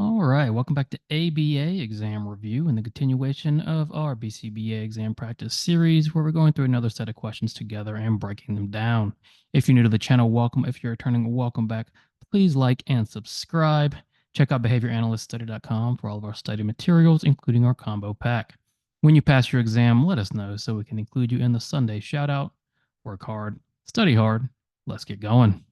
All right, welcome back to ABA exam review and the continuation of our BCBA exam practice series where we're going through another set of questions together and breaking them down. If you're new to the channel, welcome. If you're returning, welcome back. Please like and subscribe. Check out behavioranalyststudy.com for all of our study materials, including our combo pack. When you pass your exam, let us know so we can include you in the Sunday shout out. Work hard, study hard. Let's get going.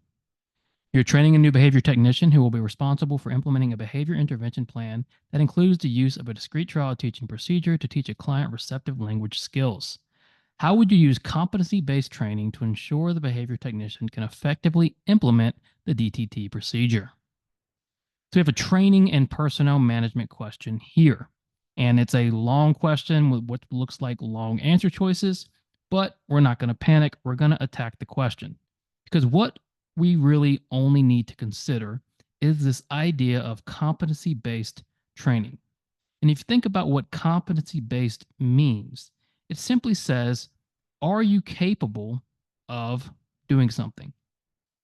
You're training a new behavior technician who will be responsible for implementing a behavior intervention plan that includes the use of a discrete trial teaching procedure to teach a client receptive language skills. How would you use competency-based training to ensure the behavior technician can effectively implement the DTT procedure? So we have a training and personnel management question here. And it's a long question with what looks like long answer choices, but we're not going to panic. We're going to attack the question. Because what we really only need to consider is this idea of competency-based training. And if you think about what competency-based means, it simply says, are you capable of doing something?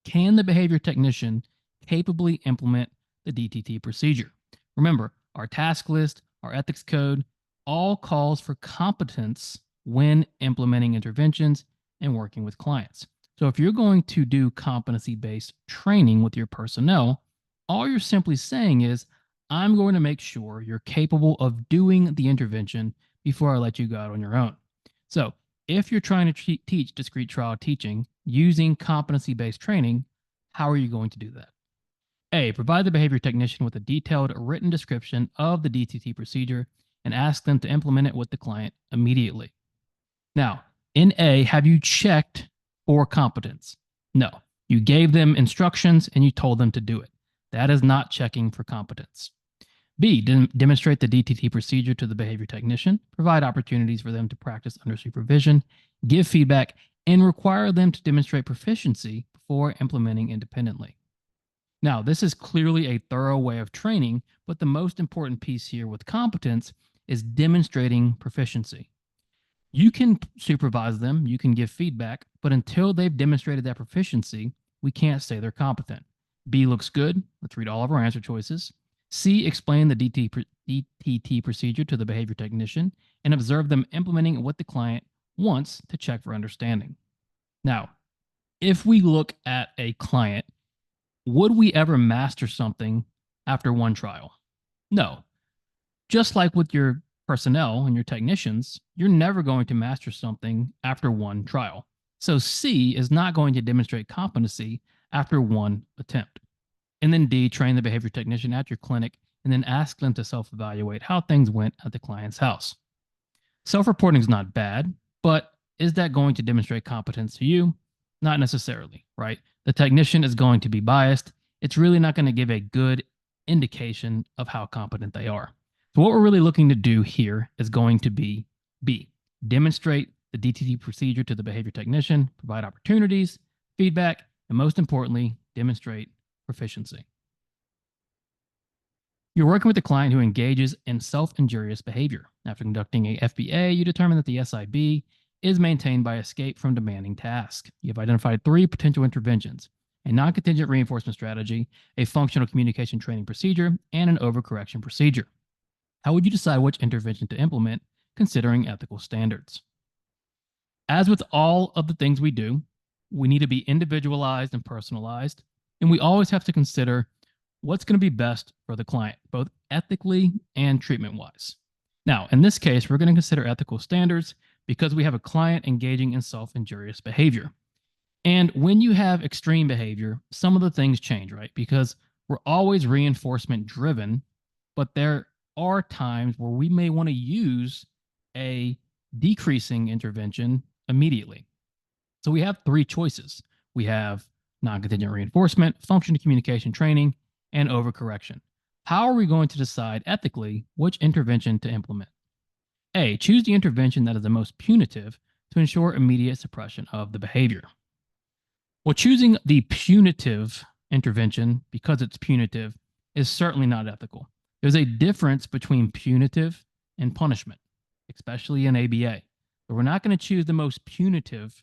Can the behavior technician capably implement the DTT procedure? Remember, our task list, our ethics code, all calls for competence when implementing interventions and working with clients. So if you're going to do competency-based training with your personnel, all you're simply saying is, I'm going to make sure you're capable of doing the intervention before I let you go out on your own. So if you're trying to teach discrete trial teaching using competency-based training, how are you going to do that? A, provide the behavior technician with a detailed written description of the DTT procedure and ask them to implement it with the client immediately. Now, in A, have you checked for competence? No. You gave them instructions and you told them to do it. That is not checking for competence. B, demonstrate the DTT procedure to the behavior technician, provide opportunities for them to practice under supervision, give feedback, and require them to demonstrate proficiency before implementing independently. Now, this is clearly a thorough way of training, but the most important piece here with competence is demonstrating proficiency. You can supervise them, you can give feedback, but until they've demonstrated that proficiency, we can't say they're competent. B looks good. Let's read all of our answer choices. C, explain the DTT procedure to the behavior technician and observe them implementing what the client wants to check for understanding. Now, if we look at a client, would we ever master something after one trial? No. Just like with your personnel and your technicians, you're never going to master something after one trial. So C is not going to demonstrate competency after one attempt. And then D, train the behavior technician at your clinic and then ask them to self-evaluate how things went at the client's house. Self-reporting is not bad, but is that going to demonstrate competence to you? Not necessarily, right? The technician is going to be biased. It's really not going to give a good indication of how competent they are. So what we're really looking to do here is going to be B, demonstrate the DTT procedure to the behavior technician, provide opportunities, feedback, and most importantly, demonstrate proficiency. You're working with a client who engages in self-injurious behavior. After conducting a FBA, you determine that the SIB is maintained by escape from demanding tasks. You have identified 3 potential interventions: a non-contingent reinforcement strategy, a functional communication training procedure, and an overcorrection procedure. How would you decide which intervention to implement, considering ethical standards? As with all of the things we do, we need to be individualized and personalized, and we always have to consider what's going to be best for the client, both ethically and treatment-wise. Now, in this case, we're going to consider ethical standards because we have a client engaging in self-injurious behavior. And when you have extreme behavior, some of the things change, right? Because we're always reinforcement driven, but there are times where we may want to use a decreasing intervention immediately. So we have 3 choices. We have non-contingent reinforcement, functional communication training, and overcorrection. How are we going to decide ethically which intervention to implement? A, choose the intervention that is the most punitive to ensure immediate suppression of the behavior. Well, choosing the punitive intervention because it's punitive is certainly not ethical. There's a difference between punitive and punishment, especially in ABA. But we're not going to choose the most punitive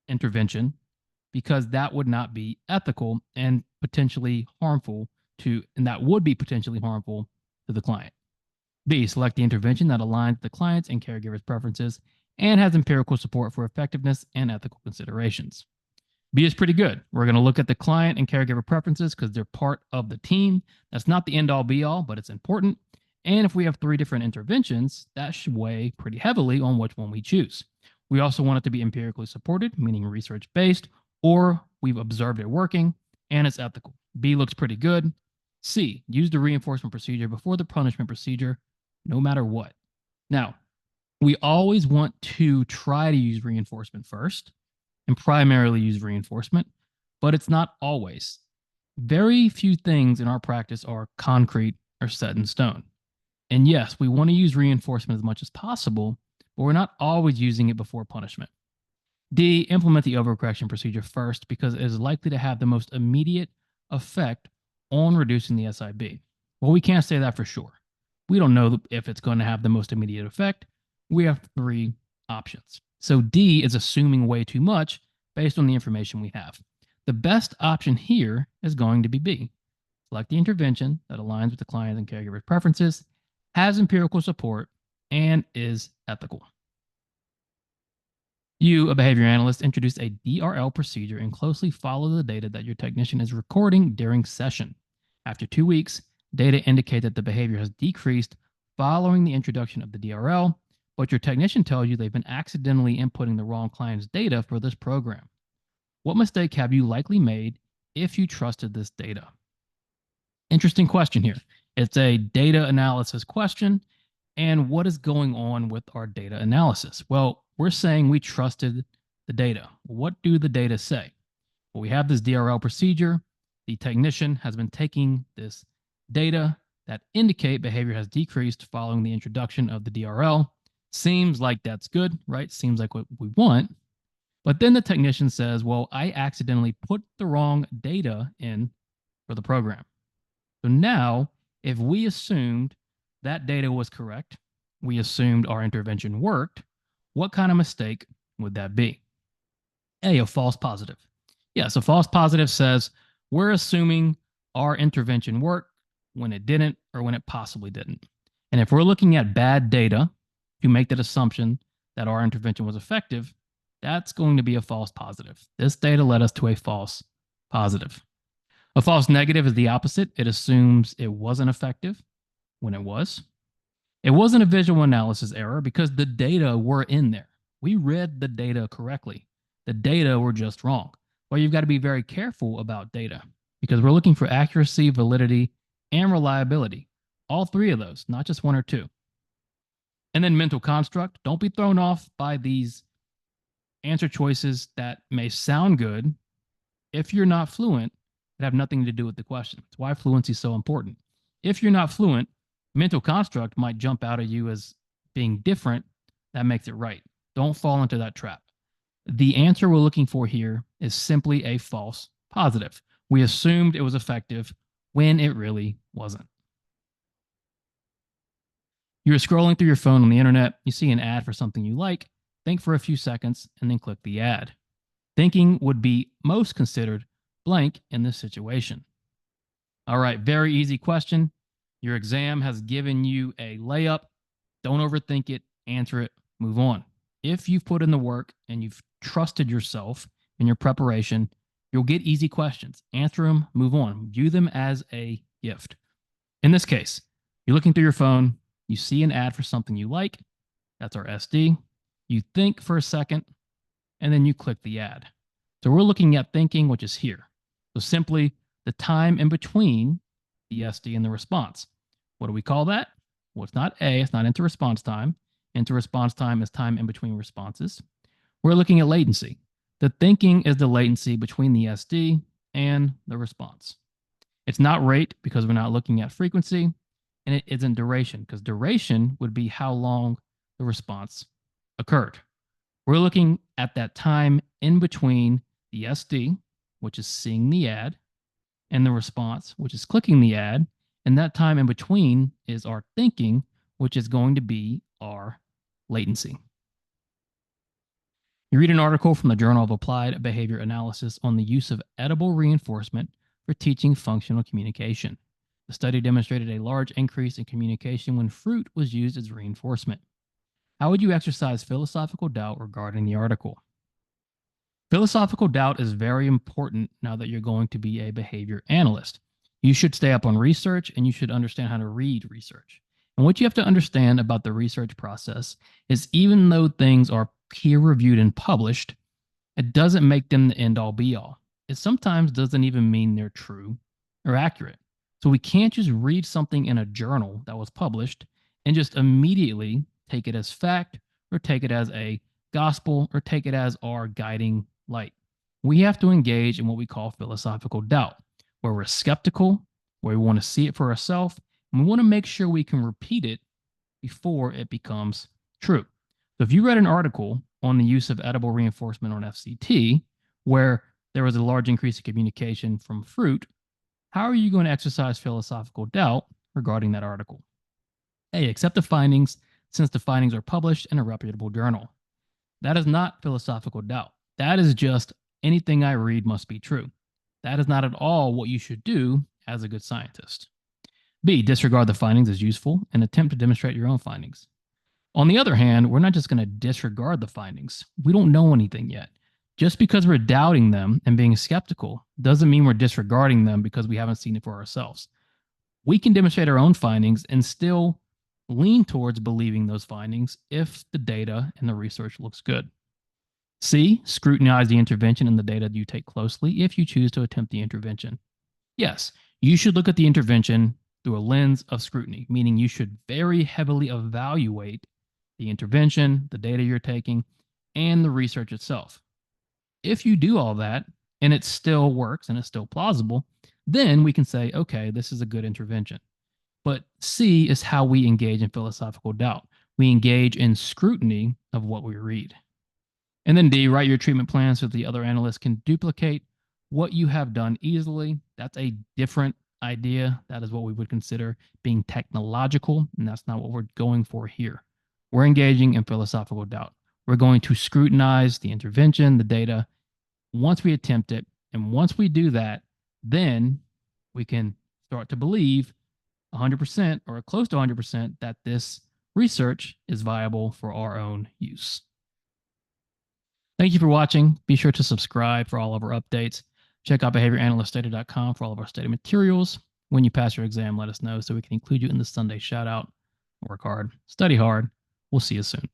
intervention because that would not be ethical and potentially harmful and that would be potentially harmful to the client. B, select the intervention that aligns the client's and caregiver's preferences and has empirical support for effectiveness and ethical considerations. B is pretty good. We're going to look at the client and caregiver preferences because they're part of the team. That's not the end all be all, but it's important. And if we have 3 different interventions, that should weigh pretty heavily on which one we choose. We also want it to be empirically supported, meaning research based, or we've observed it working and it's ethical. B looks pretty good. C, use the reinforcement procedure before the punishment procedure, no matter what. Now, we always want to try to use reinforcement first and primarily use reinforcement, but it's not always. Very few things in our practice are concrete or set in stone. And yes, we want to use reinforcement as much as possible, but we're not always using it before punishment. D, implement the overcorrection procedure first because it is likely to have the most immediate effect on reducing the SIB. Well, we can't say that for sure. We don't know if it's going to have the most immediate effect. We have 3 options. So D is assuming way too much based on the information we have. The best option here is going to be B. Select the intervention that aligns with the client's and caregiver's preferences, has empirical support, and is ethical. You, a behavior analyst, introduce a DRL procedure and closely follow the data that your technician is recording during session. After 2 weeks, data indicate that the behavior has decreased following the introduction of the DRL, but your technician tells you they've been accidentally inputting the wrong client's data for this program. What mistake have you likely made if you trusted this data? Interesting question here. It's a data analysis question. And what is going on with our data analysis? Well, we're saying we trusted the data. What do the data say? Well, we have this DRL procedure. The technician has been taking this data that indicate behavior has decreased following the introduction of the DRL. Seems like that's good, right? Seems like what we want. But then the technician says, well, I accidentally put the wrong data in for the program. So now, if we assumed that data was correct, we assumed our intervention worked, what kind of mistake would that be? A false positive. Yes, a false positive says we're assuming our intervention worked when it didn't or when it possibly didn't. And if we're looking at bad data to make that assumption that our intervention was effective, that's going to be a false positive. This data led us to a false positive. A false negative is the opposite. It assumes it wasn't effective when it was. It wasn't a visual analysis error because the data were in there. We read the data correctly. The data were just wrong. Well, you've got to be very careful about data because we're looking for accuracy, validity, and reliability. All 3 of those, not just 1 or 2. And then mental construct. Don't be thrown off by these answer choices that may sound good. If you're not fluent, it have nothing to do with the question. It's why fluency is so important. If you're not fluent, mental construct might jump out at you as being different. That makes it right. Don't fall into that trap. The answer we're looking for here is simply a false positive. We assumed it was effective when it really wasn't. You're scrolling through your phone on the internet, you see an ad for something you like, think for a few seconds, and then click the ad. Thinking would be most considered blank in this situation. All right, very easy question. Your exam has given you a layup. Don't overthink it, answer it, move on. If you've put in the work and you've trusted yourself in your preparation, you'll get easy questions. Answer them, move on. View them as a gift. In this case, you're looking through your phone, you see an ad for something you like. That's our SD. You think for a second, and then you click the ad. So we're looking at thinking, which is here. So simply the time in between the SD and the response. What do we call that? Well, it's not A, it's not inter-response time. Inter-response time is time in between responses. We're looking at latency. The thinking is the latency between the SD and the response. It's not rate because we're not looking at frequency, and it isn't duration because duration would be how long the response occurred. We're looking at that time in between the SD, which is seeing the ad, and the response, which is clicking the ad, and that time in between is our thinking, which is going to be our latency. You read an article from the Journal of Applied Behavior Analysis on the use of edible reinforcement for teaching functional communication. The study demonstrated a large increase in communication when fruit was used as reinforcement. How would you exercise philosophical doubt regarding the article? Philosophical doubt is very important now that you're going to be a behavior analyst. You should stay up on research and you should understand how to read research. And what you have to understand about the research process is even though things are peer reviewed and published, it doesn't make them the end all be all. It sometimes doesn't even mean they're true or accurate. So we can't just read something in a journal that was published and just immediately take it as fact or take it as a gospel or take it as our guiding light. We have to engage in what we call philosophical doubt, where we're skeptical, where we want to see it for ourselves, and we want to make sure we can repeat it before it becomes true. So if you read an article on the use of edible reinforcement on FCT, where there was a large increase in communication from fruit, how are you going to exercise philosophical doubt regarding that article? A, accept the findings since the findings are published in a reputable journal. That is not philosophical doubt. That is just anything I read must be true. That is not at all what you should do as a good scientist. B, disregard the findings as useful and attempt to demonstrate your own findings. On the other hand, we're not just going to disregard the findings. We don't know anything yet. Just because we're doubting them and being skeptical doesn't mean we're disregarding them because we haven't seen it for ourselves. We can demonstrate our own findings and still lean towards believing those findings if the data and the research looks good. C, scrutinize the intervention and the data you take closely if you choose to attempt the intervention. Yes, you should look at the intervention through a lens of scrutiny, meaning you should very heavily evaluate the intervention, the data you're taking, and the research itself. If you do all that and it still works and it's still plausible, then we can say, okay, this is a good intervention. But C is how we engage in philosophical doubt. We engage in scrutiny of what we read. And then D, write your treatment plan so the other analysts can duplicate what you have done easily. That's a different idea. That is what we would consider being technological, and that's not what we're going for here. We're engaging in philosophical doubt. We're going to scrutinize the intervention, the data, once we attempt it. And once we do that, then we can start to believe 100% or close to 100% that this research is viable for our own use. Thank you for watching. Be sure to subscribe for all of our updates. Check out behavioranalyststudy.com for all of our study materials. When you pass your exam, let us know so we can include you in the Sunday shout out. Work hard, study hard. We'll see you soon.